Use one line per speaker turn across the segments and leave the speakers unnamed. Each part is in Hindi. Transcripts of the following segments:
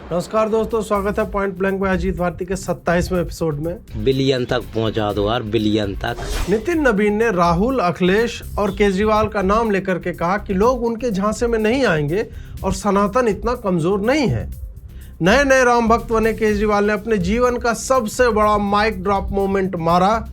नमस्कार दोस्तों, स्वागत है पॉइंट ब्लैंक में अजीत भारती के 27वें एपिसोड में।
बिलियन तक पहुंचा दो यार, बिलियन तक।
नितिन नवीन ने राहुल, अखिलेश और केजरीवाल का नाम लेकर के कहा कि लोग उनके झांसे में नहीं आएंगे और सनातन इतना कमजोर नहीं है। नए नए राम भक्त बने केजरीवाल ने अपने जीवन का सबसे बड़ा माइक ड्रॉप मोमेंट मारा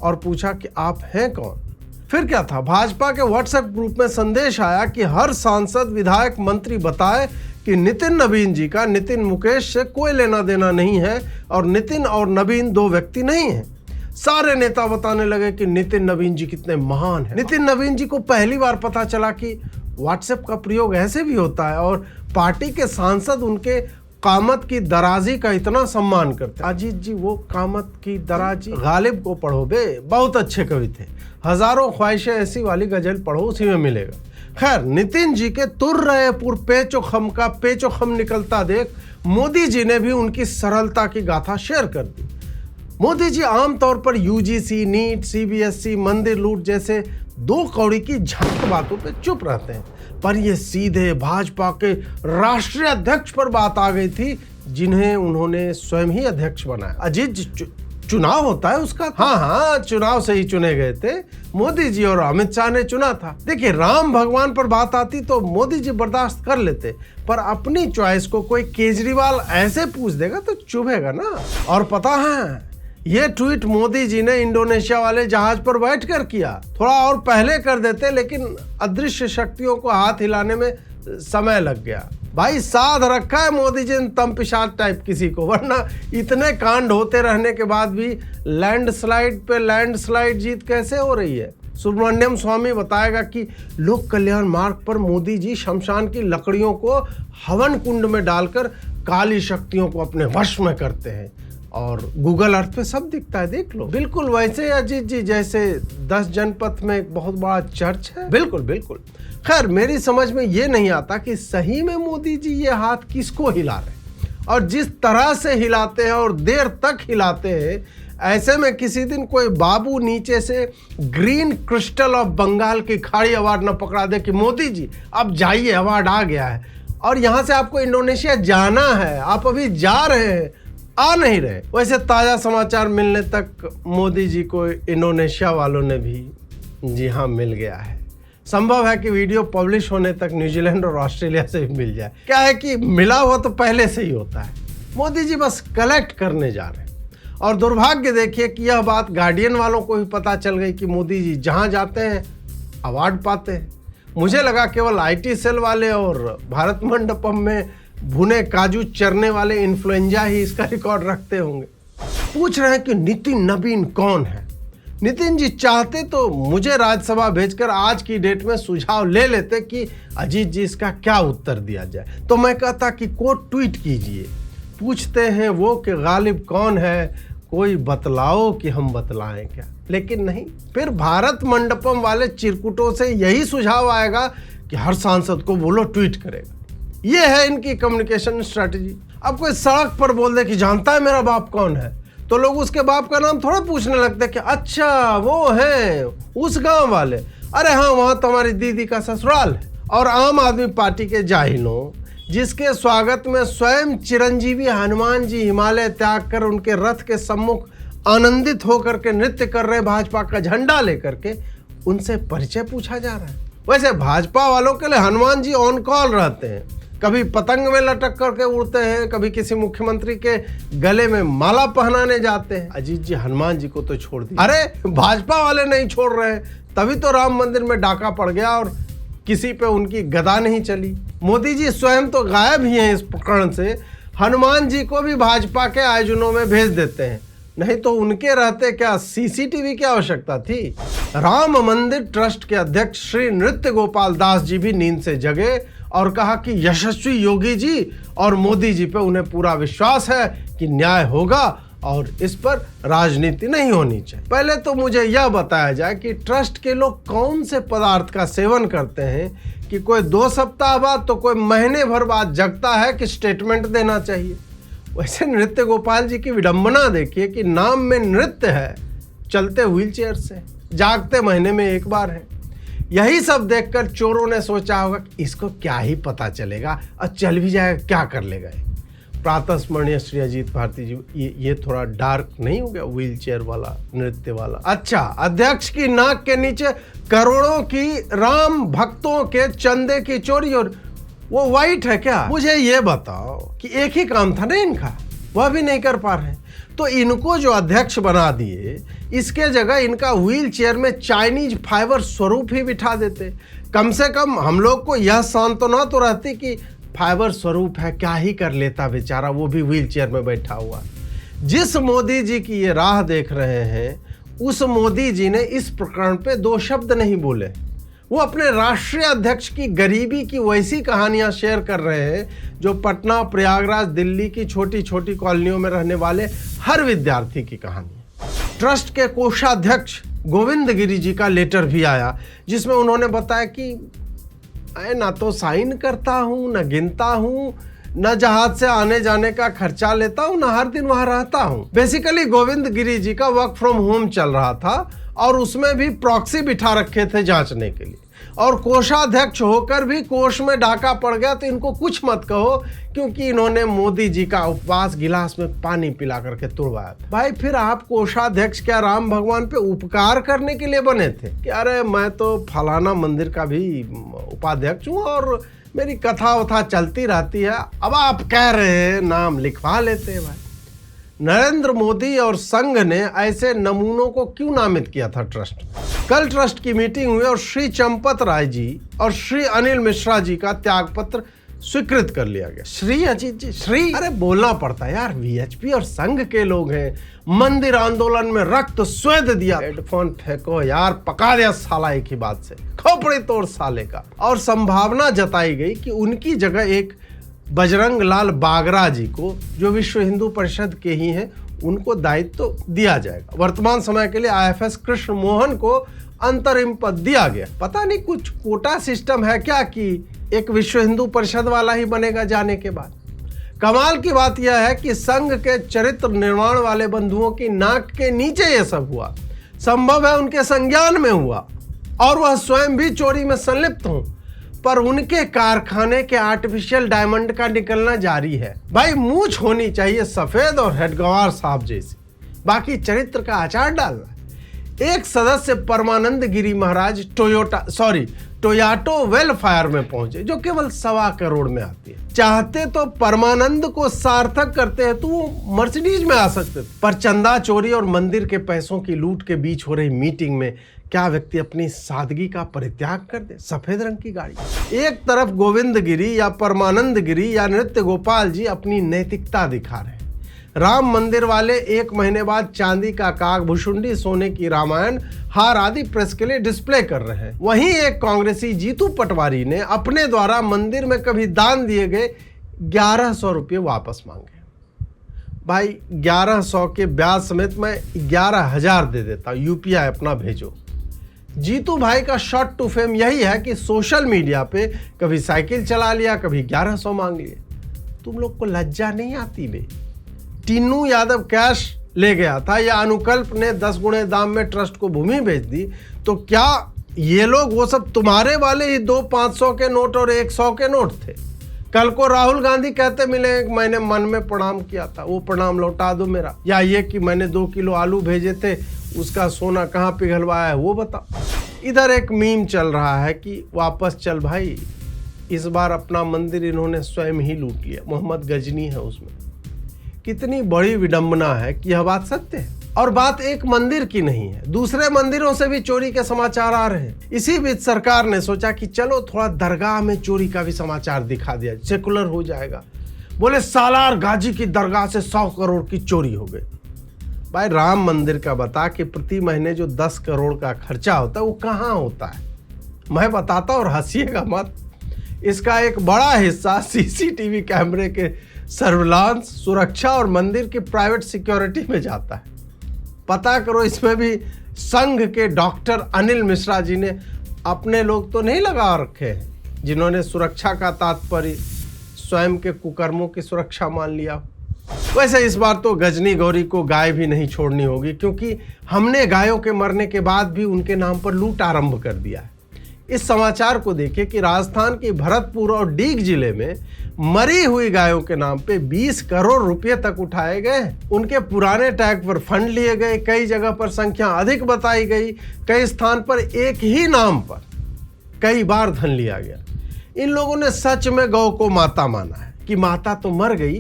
और पूछा कि आप हैं कौन। फिर क्या था, भाजपा के व्हाट्सएप ग्रुप में संदेश आया कि हर सांसद, विधायक, मंत्री बताए कि नितिन नवीन जी का नितिन मुकेश से कोई लेना देना नहीं है और नितिन और नवीन दो व्यक्ति नहीं हैं। सारे नेता बताने लगे कि नितिन नवीन जी कितने महान हैं। नितिन नवीन जी को पहली बार पता चला कि व्हाट्सएप का प्रयोग ऐसे भी होता है और पार्टी के सांसद उनके कामत की दराजी का इतना सम्मान करते हैं। अजीत जी, वो कामत की दराजी गालिब को पढ़ो बे, बहुत अच्छे कवि थे। हजारों ख्वाहिशें ऐसी वाली गजल पढ़ो, उसी में मिलेगा। खैर, नितिन जी के तुर रहे पुर पेचो खम का पेचो खम निकलता देख मोदी जी ने भी उनकी सरलता की गाथा शेयर कर दी। मोदी जी आमतौर पर यूजीसी, नीट, सीबीएसई, मंदिर लूट जैसे दो कौड़ी की झंझट बातों पे चुप रहते हैं, पर ये सीधे भाजपा के राष्ट्रीय अध्यक्ष पर बात आ गई थी, जिन्हें उन्होंने स्वयं ही अध्यक्ष बनाया। अजीत जी, चुनाव होता है उसका। हाँ, चुनाव से ही चुने गए थे। मोदी जी और अमित शाह ने चुना था। देखिए, राम भगवान पर बात आती तो मोदी जी बर्दाश्त कर लेते, पर अपनी चॉइस को कोई केजरीवाल ऐसे पूछ देगा तो चुभेगा ना। और पता है, ये ट्वीट मोदी जी ने इंडोनेशिया वाले जहाज पर बैठकर किया। थोड़ा और पहले कर देते, लेकिन अदृश्य शक्तियों को हाथ हिलाने में समय लग गया। भाई, साध रखा है मोदी जी ने तम पिशाच टाइप किसी को, वरना इतने कांड होते रहने के बाद भी लैंडस्लाइड पे लैंडस्लाइड जीत कैसे हो रही है। सुब्रमण्यम स्वामी बताएगा कि लोक कल्याण मार्ग पर मोदी जी शमशान की लकड़ियों को हवन कुंड में डालकर काली शक्तियों को अपने वश में करते हैं और गूगल अर्थ पे सब दिखता है, देख लो। बिल्कुल वैसे अजीत जी जैसे 10 जनपथ में एक बहुत बड़ा चर्च है। बिल्कुल बिल्कुल। खैर, मेरी समझ में ये नहीं आता कि सही में मोदी जी ये हाथ किसको हिला रहे हैं और जिस तरह से हिलाते हैं और देर तक हिलाते हैं, ऐसे में किसी दिन कोई बाबू नीचे से ग्रीन क्रिस्टल ऑफ बंगाल की खाड़ी अवार्ड न पकड़ा दे कि मोदी जी अब जाइए, अवार्ड आ गया है और यहाँ से आपको इंडोनेशिया जाना है, आप अभी जा रहे हैं, आ नहीं रहे। वैसे ताज़ा समाचार मिलने तक मोदी जी को इंडोनेशिया वालों ने भी जी हाँ मिल गया है। संभव है कि वीडियो पब्लिश होने तक न्यूजीलैंड और ऑस्ट्रेलिया से भी मिल जाए। क्या है कि मिला हुआ तो पहले से ही होता है, मोदी जी बस कलेक्ट करने जा रहे हैं। और दुर्भाग्य देखिए कि यह बात गार्डियन वालों को भी पता चल गई कि मोदी जी जहाँ जाते हैं अवार्ड पाते हैं। मुझे लगा केवल IT सेल वाले और भारत मंडपम में भुने काजू चरने वाले इन्फ्लुएंजा ही इसका रिकॉर्ड रखते होंगे। पूछ रहे हैं कि नितिन नवीन कौन है। नितिन जी चाहते तो मुझे राज्यसभा भेजकर आज की डेट में सुझाव ले लेते कि अजीत जी इसका क्या उत्तर दिया जाए, तो मैं कहता कि कोट ट्वीट कीजिए। पूछते हैं वो कि गालिब कौन है, कोई बतलाओ कि हम बतलाएं क्या। लेकिन नहीं, फिर भारत मंडपम वाले चिरकुटों से यही सुझाव आएगा कि हर सांसद को बोलो ट्वीट करेगा। ये है इनकी कम्युनिकेशन स्ट्रेटजी। अब कोई सड़क पर बोल दे कि जानता है मेरा बाप कौन है, तो लोग उसके बाप का नाम थोड़ा पूछने लगते हैं कि अच्छा वो है उस गांव वाले, अरे हाँ वहां तुम्हारी दीदी का ससुराल है। और आम आदमी पार्टी के जाहिलों, जिसके स्वागत में स्वयं चिरंजीवी हनुमान जी हिमालय त्याग कर उनके रथ के सम्मुख आनंदित होकर के नृत्य कर रहे भाजपा का झंडा लेकर के, उनसे परिचय पूछा जा रहा है। वैसे भाजपा वालों के लिए हनुमान जी ऑन कॉल रहते हैं, कभी पतंग में लटक करके उड़ते हैं, कभी किसी मुख्यमंत्री के गले में माला पहनाने जाते हैं। अजीत जी, हनुमान जी को तो छोड़ दिया, अरे भाजपा वाले नहीं छोड़ रहे हैं, तभी तो राम मंदिर में डाका पड़ गया और किसी पे उनकी गदा नहीं चली। मोदी जी स्वयं तो गायब ही हैं इस प्रकरण से, हनुमान जी को भी भाजपा के आयोजनों में भेज देते हैं, नहीं तो उनके रहते क्या CCTV की आवश्यकता थी। राम मंदिर ट्रस्ट के अध्यक्ष श्री नृत्य गोपाल दास जी भी नींद से जगे और कहा कि यशस्वी योगी जी और मोदी जी पे उन्हें पूरा विश्वास है कि न्याय होगा और इस पर राजनीति नहीं होनी चाहिए। पहले तो मुझे यह बताया जाए कि ट्रस्ट के लोग कौन से पदार्थ का सेवन करते हैं कि कोई 2 सप्ताह बाद तो कोई महीने भर बाद जगता है कि स्टेटमेंट देना चाहिए। वैसे नृत्य गोपाल जी की विडंबना देखिए कि नाम में नृत्य है, चलते व्हीलचेयर से, जागते महीने में एक बार है। यही सब देखकर चोरों ने सोचा होगा कि इसको क्या ही पता चलेगा और चल भी जाएगा, क्या कर लेगा। प्रातः स्मरणीय श्री अजीत भारती जी, ये थोड़ा डार्क नहीं हो गया? व्हील चेयर वाला, नृत्य वाला। अच्छा, अध्यक्ष की नाक के नीचे करोड़ों की राम भक्तों के चंदे की चोरी, और वो वाइट है क्या? मुझे ये बताओ कि एक ही काम था ना इनका, वह भी नहीं कर पा रहे। तो इनको जो अध्यक्ष बना दिए, इसके जगह इनका व्हील चेयर में चाइनीज फाइबर स्वरूप ही बिठा देते। कम से कम हम लोग को यह सांत्वना तो रहती कि फाइबर स्वरूप है, क्या ही कर लेता बेचारा, वो भी व्हील चेयर में बैठा हुआ। जिस मोदी जी की ये राह देख रहे हैं, उस मोदी जी ने इस प्रकरण पे 2 शब्द नहीं बोले। वो अपने राष्ट्रीय अध्यक्ष की गरीबी की वैसी कहानियां शेयर कर रहे हैं जो पटना, प्रयागराज, दिल्ली की छोटी छोटी कॉलोनियों में रहने वाले हर विद्यार्थी की कहानी है। ट्रस्ट के कोषाध्यक्ष गोविंद गिरी जी का लेटर भी आया, जिसमें उन्होंने बताया कि मैं ना तो साइन करता हूँ, न गिनता हूँ, न जहाज से आने जाने का खर्चा लेता हूँ, न हर दिन वहां रहता हूँ। बेसिकली गोविंद गिरी जी का वर्क फ्रॉम होम चल रहा था, और उसमें भी प्रॉक्सी बिठा रखे थे जांचने के लिए। और कोषाध्यक्ष होकर भी कोष में डाका पड़ गया, तो इनको कुछ मत कहो, क्योंकि इन्होंने मोदी जी का उपवास गिलास में पानी पिला करके तुड़वाया था। भाई, फिर आप कोषाध्यक्ष क्या राम भगवान पे उपकार करने के लिए बने थे कि अरे मैं तो फलाना मंदिर का भी उपाध्यक्ष हूँ और मेरी कथा वथा चलती रहती है, अब आप कह रहे हैं नाम लिखवा लेते हैं? भाई, नरेंद्र मोदी और संघ ने ऐसे नमूनों को क्यों नामित किया था ट्रस्ट? कल ट्रस्ट की मीटिंग हुई और श्री चंपत राय जी और श्री अनिल मिश्रा जी का त्यागपत्र स्वीकृत कर लिया गया। श्री अजीत जी, श्री, अरे बोलना पड़ता है यार, वीएचपी और संघ के लोग हैं, मंदिर आंदोलन में रक्त स्वेद दिया। हेडफोन फेंको यार, पका दिया साला एक ही बात से, खोपड़ी तोड़ साले का। और संभावना जताई गई कि उनकी जगह एक बजरंग लाल बागरा जी को, जो विश्व हिंदू परिषद के ही हैं, उनको दायित्व तो दिया जाएगा। वर्तमान समय के लिए आईएफएस कृष्ण मोहन को अंतरिम पद दिया गया। पता नहीं कुछ कोटा सिस्टम है क्या कि एक विश्व हिंदू परिषद वाला ही बनेगा जाने के बाद। कमाल की बात यह है कि संघ के चरित्र निर्माण वाले बंधुओं की नाक के नीचे यह सब हुआ। संभव है उनके संज्ञान में हुआ और वह स्वयं भी चोरी में संलिप्त हों, पर उनके कारखाने के आर्टिफिशियल डायमंड का निकलना जारी है। भाई, मूंछ होनी चाहिए सफेद और हेडगवार साहब जैसी, बाकी चरित्र का अचार डालना। एक सदस्य परमानंद गिरी महाराज टोयोटो वेलफेयर में पहुंचे, जो केवल 1.25 करोड़ में आती है। चाहते तो परमानंद को सार्थक करते हैं तो वो मर्सिडीज में आ सकते थे, पर चंदा चोरी और मंदिर के पैसों की लूट के बीच हो रही मीटिंग में क्या व्यक्ति अपनी सादगी का परित्याग कर दे? सफेद रंग की गाड़ी। एक तरफ गोविंद गिरी या परमानंद गिरी या नृत्य गोपाल जी अपनी नैतिकता दिखा रहे हैं, राम मंदिर वाले 1 महीने बाद चांदी का काग, भुषुंडी, सोने की रामायण, हार आदि प्रेस के लिए डिस्प्ले कर रहे हैं। वहीं एक कांग्रेसी जीतू पटवारी ने अपने द्वारा मंदिर में कभी दान दिए गए 1100 रुपये वापस मांगे। भाई, 1100 के ब्याज समेत मैं 11,000 दे देता, यूपीआई अपना भेजो। जीतू भाई का शॉर्ट टू फेम यही है कि सोशल मीडिया पे कभी साइकिल चला लिया, कभी 1100 मांग लिए। तुम लोग को लज्जा नहीं आती बे? टिन्नू यादव कैश ले गया था या अनुकल्प ने 10 गुणे दाम में ट्रस्ट को भूमि बेच दी, तो क्या ये लोग वो सब तुम्हारे वाले ही 2 500 के नोट और 100 के नोट थे? कल को राहुल गांधी कहते मिले मैंने मन में प्रणाम किया था, वो प्रणाम लौटा दो मेरा, या ये कि मैंने 2 किलो आलू भेजे थे, उसका सोना कहाँ पिघलवाया है वो बताओ। इधर एक मीम चल रहा है कि वापस चल भाई, इस बार अपना मंदिर इन्होंने स्वयं ही लूट लिया, मोहम्मद गजनी है उसमें। कितनी बड़ी विडंबना है कि यह बात सत्य है। और बात एक मंदिर की नहीं है, दूसरे मंदिरों से भी चोरी के समाचार आ रहे हैं। इसी बीच सरकार ने सोचा कि चलो थोड़ा दरगाह में चोरी का भी समाचार दिखा दिया, सेकुलर हो जाएगा। बोले सालार गाजी की दरगाह से 100 करोड़ की चोरी हो गई। भाई, राम मंदिर का बता कि प्रति महीने जो 10 करोड़ का खर्चा होता है वो कहाँ होता है? मैं बताता और हंसिएगा मत। इसका एक बड़ा हिस्सा सीसीटीवी कैमरे के सर्विलांस, सुरक्षा और मंदिर की प्राइवेट सिक्योरिटी में जाता है। पता करो, इसमें भी संघ के डॉक्टर अनिल मिश्रा जी ने अपने लोग तो नहीं लगा रखे हैं, जिन्होंने सुरक्षा का तात्पर्य स्वयं के कुकर्मों की सुरक्षा मान लिया। वैसे इस बार तो गजनी गौरी को गाय भी नहीं छोड़नी होगी, क्योंकि हमने गायों के मरने के बाद भी उनके नाम पर लूट आरंभ कर दिया है। इस समाचार को देखिए कि राजस्थान के भरतपुर और डीग जिले में मरी हुई गायों के नाम पे 20 करोड़ रुपए तक उठाए गए। उनके पुराने टैग पर फंड लिए गए, कई जगह पर संख्या अधिक बताई गई, कई स्थान पर एक ही नाम पर कई बार धन लिया गया। इन लोगों ने सच में गौ को माता माना है कि माता तो मर गई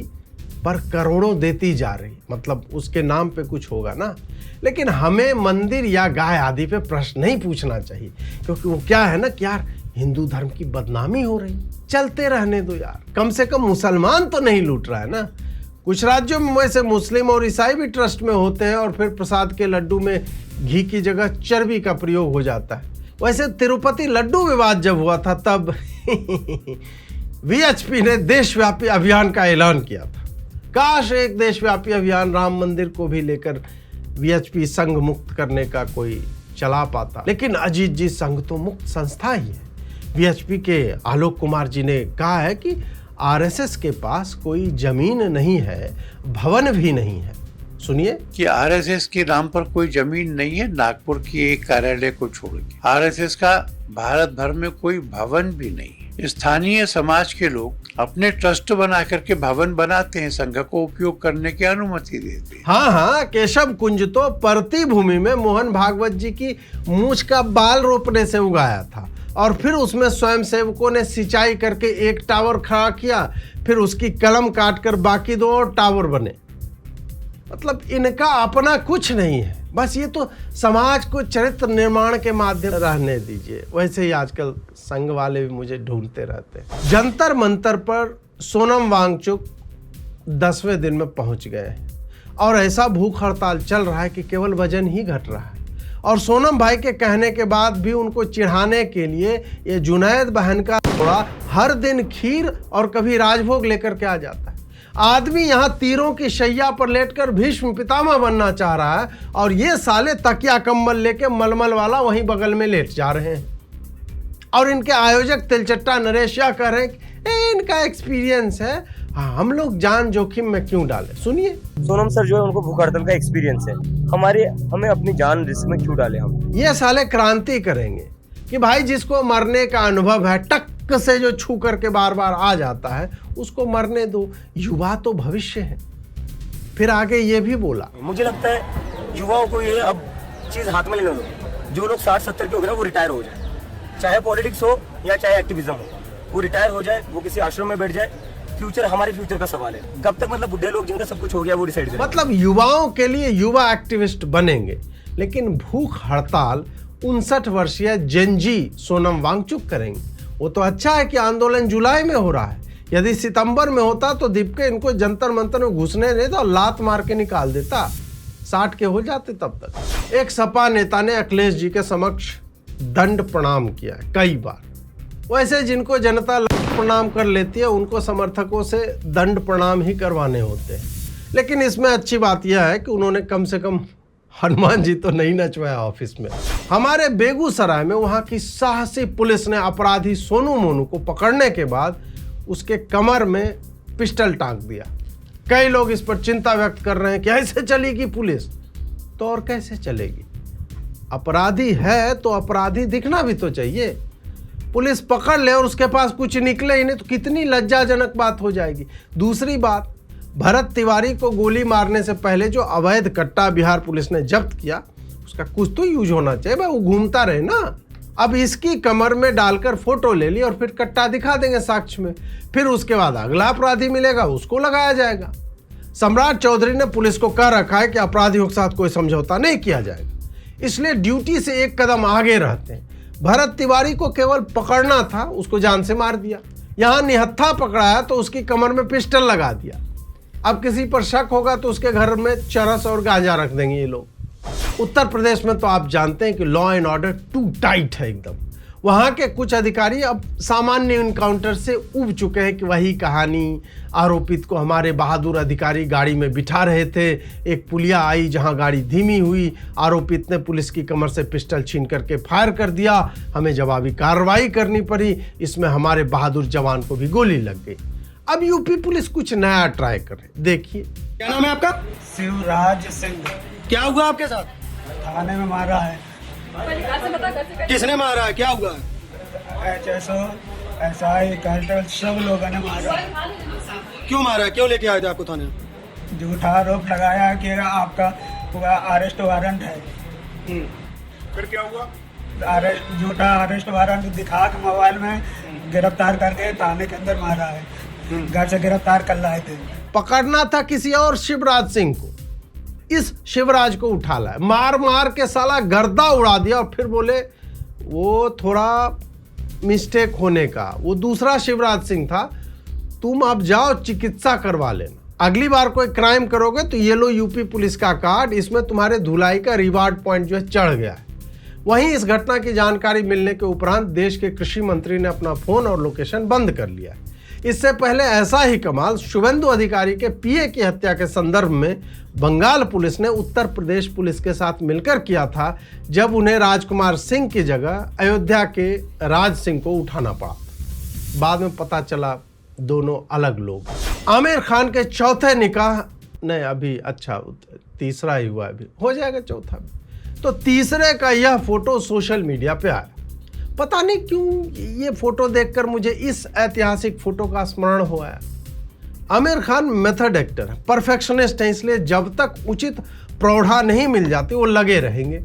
पर करोड़ों देती जा रही, मतलब उसके नाम पे कुछ होगा ना। लेकिन हमें मंदिर या गाय आदि पे प्रश्न नहीं पूछना चाहिए, क्योंकि वो क्या है ना कि यार हिंदू धर्म की बदनामी हो रही, चलते रहने दो यार, कम से कम मुसलमान तो नहीं लूट रहा है ना। कुछ राज्यों में वैसे मुस्लिम और ईसाई भी ट्रस्ट में होते हैं और फिर प्रसाद के लड्डू में घी की जगह चर्बी का प्रयोग हो जाता है। वैसे तिरुपति लड्डू विवाद जब हुआ था तब वीएचपी ने देशव्यापी अभियान का ऐलान किया था। काश एक देशव्यापी अभियान राम मंदिर को भी लेकर वीएचपी संघ मुक्त करने का कोई चला पाता, लेकिन अजीत जी संघ तो मुक्त संस्था ही है। वीएचपी के आलोक कुमार जी ने कहा है कि आरएसएस के पास कोई जमीन नहीं है, भवन भी नहीं है। सुनिए
कि आरएसएस के नाम पर कोई जमीन नहीं है, नागपुर की एक कार्यालय को छोड़ के। आरएसएस का भारत भर में कोई भवन भी नहीं है। स्थानीय समाज के लोग अपने ट्रस्ट बना करके भवन बनाते हैं, संघ को उपयोग करने की अनुमति देते हैं।
हाँ, केशव कुंज तो परती भूमि में मोहन भागवत जी की मूछ का बाल रोपने से उगाया था और फिर उसमें स्वयं सेवकों ने सिंचाई करके एक टावर खड़ा किया, फिर उसकी कलम काटकर बाकी 2 और टावर बने। मतलब इनका अपना कुछ नहीं है, बस ये तो समाज को चरित्र निर्माण के माध्यम रहने दीजिए। वैसे ही आजकल संघ वाले भी मुझे ढूंढते रहते हैं। जंतर मंतर पर सोनम वांगचुक 10वें दिन में पहुंच गए हैं और ऐसा भूख हड़ताल चल रहा है कि केवल वजन ही घट रहा है। और सोनम भाई के कहने के बाद भी उनको चिढ़ाने के लिए ये जुनैद बहन का थोड़ा हर दिन खीर और कभी राजभोग लेकर के आ जाता है। आदमी यहाँ तीरों की शैया पर लेटकर भीष्म पितामह बनना चाह रहा है और ये साले तकिया कंबल लेके मलमल वाला वहीं बगल में लेट जा रहे हैं। और इनके आयोजक तिलचट्टा नरेश या कह रहे हैं कि इनका एक्सपीरियंस है, हम लोग जान जोखिम में क्यों डालें। सुनिए
सोनम सर जो है उनको भूख हड़ताल का एक्सपीरियंस है, हमें अपनी जान रिस्क में क्यों डालें हम।
ये साले क्रांति करेंगे कि भाई जिसको मरने का अनुभव है, टक से जो छू करके बार बार आ जाता है उसको मरने दो, युवा तो भविष्य है। फिर आगे ये भी बोला,
मुझे लगता है युवाओं को ये अब चीज हाथ में लेने दो। जो लोग 60-70 के हो गए वो रिटायर हो जाए, चाहे पॉलिटिक्स हो या चाहे एक्टिविज्म हो, वो रिटायर हो जाए, वो किसी आश्रम में बैठ जाए। फ्यूचर हमारे फ्यूचर का सवाल है, कब तक मतलब बुढ़े लोग जिनका सब कुछ हो गया वो डिसाइड करें।
मतलब युवाओं के लिए युवा एक्टिविस्ट बनेंगे, लेकिन भूख हड़ताल 59 वर्षीय जेनजी सोनम वांगचुक करेंगे। वो तो अच्छा है कि आंदोलन जुलाई में हो रहा है, यदि सितंबर में होता तो दीपके इनको जंतर मंतर में घुसने देता और लात मार के निकाल देता, 60 के हो जाते तब तक। एक सपा नेता ने अखिलेश जी के समक्ष दंड प्रणाम किया है कई बार। वैसे जिनको जनता प्रणाम कर लेती है उनको समर्थकों से दंड प्रणाम ही करवाने होते हैं। लेकिन इसमें अच्छी बात यह है कि उन्होंने कम से कम हनुमान जी तो नहीं नचवाया ऑफिस में। हमारे बेगूसराय में वहां की साहसी पुलिस ने अपराधी सोनू मोनू को पकड़ने के बाद उसके कमर में पिस्टल टांग दिया। कई लोग इस पर चिंता व्यक्त कर रहे हैं कि ऐसे चलेगी पुलिस, तो और कैसे चलेगी। अपराधी है तो अपराधी दिखना भी तो चाहिए। पुलिस पकड़ ले और उसके पास कुछ निकले ही नहीं तो कितनी लज्जाजनक बात हो जाएगी। दूसरी बात, भरत तिवारी को गोली मारने से पहले जो अवैध कट्टा बिहार पुलिस ने जब्त किया उसका कुछ तो यूज होना चाहिए भाई, वो घूमता रहे ना। अब इसकी कमर में डालकर फोटो ले ली और फिर कट्टा दिखा देंगे साक्ष्य में, फिर उसके बाद अगला अपराधी मिलेगा उसको लगाया जाएगा। सम्राट चौधरी ने पुलिस को कह रखा है कि अपराधियों के साथ कोई समझौता नहीं किया जाएगा, इसलिए ड्यूटी से एक कदम आगे रहते हैं। भरत तिवारी को केवल पकड़ना था, उसको जान से मार दिया। यहाँ निहत्था पकड़ाया तो उसकी कमर में पिस्टल लगा दिया। अब किसी पर शक होगा तो उसके घर में चरस और गांजा रख देंगे ये लोग। उत्तर प्रदेश में तो आप जानते हैं कि law and order too tight है एकदम। वहाँ के कुछ अधिकारी अब सामान्य इनकाउंटर से उब चुके हैं कि वही कहानी। आरोपित को हमारे बहादुर अधिकारी गाड़ी में बिठा रहे थे, एक पुलिया आई जहां गाड़ी धीमी हुई, आरोपित ने पुलिस की कमर से पिस्टल छीन करके फायर कर दिया, हमें जवाबी कार्रवाई करनी पड़ी, इसमें हमारे बहादुर जवान को भी गोली लग गई। अब यूपी पुलिस कुछ नया ट्राई कर रही, देखिए।
क्या नाम है आपका?
शिवराज सिंह।
क्या हुआ आपके साथ?
थाने में मारा है।
किसने मारा है? क्या हुआ? HSO, SI, कार्टेल सब लोगों ने मारा।
क्यों मारा? क्यों लेके आए थे आपको थाने?
झूठा आरोप लगाया कि आपका पूरा अरेस्ट वारंट है।
फिर क्या हुआ?
झूठा अरेस्ट वारंट दिखा के मोबाइल में गिरफ्तार करके थाने के अंदर मारा है। घर से गिरफ्तार कर लाए थे।
पकड़ना था किसी और शिवराज सिंह को, इस शिवराज को उठा लाया, मार मार के साला गर्दा उड़ा दिया और फिर बोले वो थोड़ा मिस्टेक होने का, वो दूसरा शिवराज सिंह था, तुम अब जाओ चिकित्सा करवा लेना, अगली बार कोई क्राइम करोगे तो ये लो यूपी पुलिस का कार्ड, इसमें तुम्हारे धुलाई का रिवार्ड पॉइंट जो है चढ़ गया है। वहीं इस घटना की जानकारी मिलने के उपरांत देश के कृषि मंत्री ने अपना फोन और लोकेशन बंद कर लिया है। इससे पहले ऐसा ही कमाल शुभेंदु अधिकारी के पीए की हत्या के संदर्भ में बंगाल पुलिस ने उत्तर प्रदेश पुलिस के साथ मिलकर किया था, जब उन्हें राजकुमार सिंह की जगह अयोध्या के राज सिंह को उठाना पड़ा। बाद में पता चला दोनों अलग लोग। आमिर खान के चौथे निकाह नहीं, अभी अच्छा तीसरा ही हुआ, अभी हो जाएगा चौथा भी। तो तीसरे का यह फोटो सोशल मीडिया पे आया। पता नहीं क्यों ये फोटो देखकर मुझे इस ऐतिहासिक फोटो का स्मरण हुआ है। आमिर खान मेथड एक्टर है, परफेक्शनिस्ट है, इसलिए जब तक उचित प्रौढ़ा नहीं मिल जाती वो लगे रहेंगे।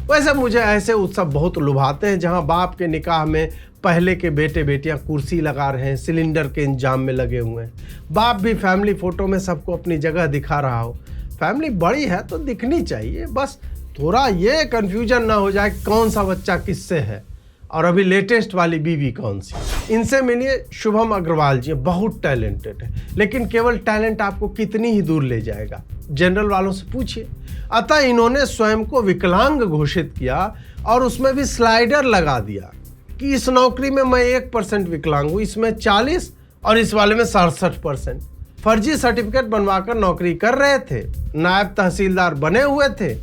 वैसे मुझे ऐसे उत्सव बहुत लुभाते हैं जहां बाप के निकाह में पहले के बेटे बेटियां कुर्सी लगा रहे हैं, सिलेंडर के इंतजाम में लगे हुए हैं, बाप भी फैमिली फोटो में सबको अपनी जगह दिखा रहा हो। फैमिली बड़ी है तो दिखनी चाहिए, बस थोड़ा ये कन्फ्यूजन ना हो जाए कौन सा बच्चा किससे है और अभी लेटेस्ट वाली बीवी कौन सी। इनसे मिलिए, शुभम अग्रवाल जी बहुत टैलेंटेड है, लेकिन केवल टैलेंट आपको कितनी ही दूर ले जाएगा, जनरल वालों से पूछिए। अतः इन्होंने स्वयं को विकलांग घोषित किया और उसमें भी स्लाइडर लगा दिया कि इस नौकरी में मैं 1% विकलांग हूँ, इसमें 40 और इस वाले में 67%। फर्जी सर्टिफिकेट बनवाकर नौकरी कर रहे थे, नायब तहसीलदार बने हुए थे,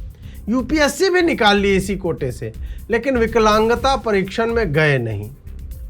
यूपीएससी भी निकाल ली इसी कोटे से, लेकिन विकलांगता परीक्षण में गए नहीं,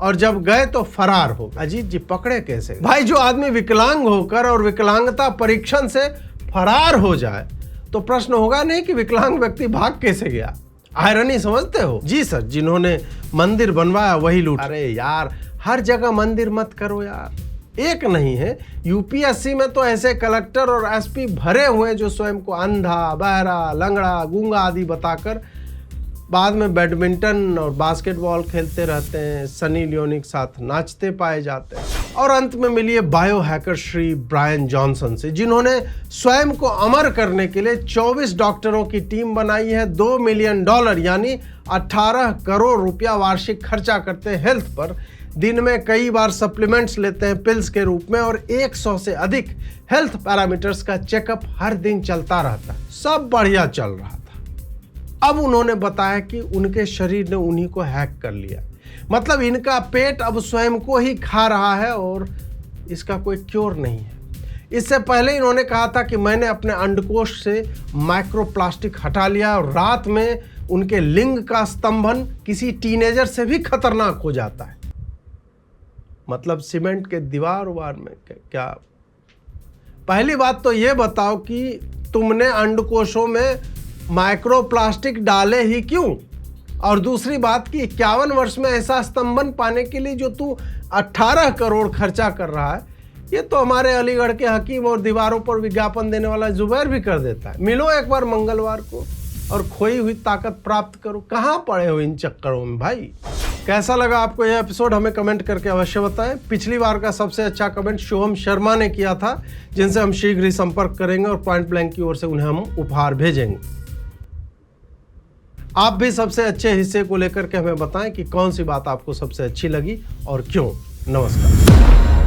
और जब गए तो फरार हो। अजीत जी पकड़े कैसे? भाई जो आदमी विकलांग होकर और विकलांगता परीक्षण से फरार हो जाए तो प्रश्न होगा नहीं कि विकलांग व्यक्ति भाग कैसे गया। आयरनी समझते हो? जी सर, जिन्होंने मंदिर बनवाया वही लूट। अरे यार हर जगह मंदिर मत करो यार, एक नहीं है। यूपीएससी में तो ऐसे कलेक्टर और एसपी भरे हुए हैं जो स्वयं को अंधा, बहरा, लंगड़ा, गूंगा आदि बताकर बाद में बैडमिंटन और बास्केटबॉल खेलते रहते हैं, सनी लियोनी के साथ नाचते पाए जाते हैं। और अंत में मिलिए bio hacker Shri Bryan Johnson से, जिन्होंने स्वयं को अमर करने के लिए 24 डॉक्टरों की टीम बनाई है। $2 मिलियन यानी 18 करोड़ रुपया वार्षिक खर्चा करते हैं हेल्थ पर, दिन में कई बार सप्लीमेंट्स लेते हैं पिल्स के रूप में, और 100 से अधिक हेल्थ पैरामीटर्स का चेकअप हर दिन चलता रहता है। सब बढ़िया चल रहा था। अब उन्होंने बताया कि उनके शरीर ने उन्हीं को हैक कर लिया, मतलब इनका पेट अब स्वयं को ही खा रहा है और इसका कोई क्योर नहीं है। इससे पहले इन्होंने कहा था कि मैंने अपने अंडकोश से माइक्रोप्लास्टिक हटा लिया और रात में उनके लिंग का स्तंभन किसी टीनेजर से भी खतरनाक हो जाता है। मतलब सीमेंट के दीवार में क्या? पहली बात तो ये बताओ कि तुमने अंडकोशों में माइक्रोप्लास्टिक डाले ही क्यों, और दूसरी बात कि 51 वर्ष में ऐसा स्तंभन पाने के लिए जो तू 18 करोड़ खर्चा कर रहा है, ये तो हमारे अलीगढ़ के हकीम और दीवारों पर विज्ञापन देने वाला जुबैर भी कर देता है। मिलो एक बार मंगलवार को और खोई हुई ताकत प्राप्त करो। कहाँ पड़े हो इन चक्करों में भाई? कैसा लगा आपको यह एपिसोड हमें कमेंट करके अवश्य बताएं। पिछली बार का सबसे अच्छा कमेंट शुभम शर्मा ने किया था, जिनसे हम शीघ्र ही संपर्क करेंगे और पॉइंट ब्लैंक की ओर से उन्हें हम उपहार भेजेंगे। आप भी सबसे अच्छे हिस्से को लेकर के हमें बताएं कि कौन सी बात आपको सबसे अच्छी लगी और क्यों। नमस्कार।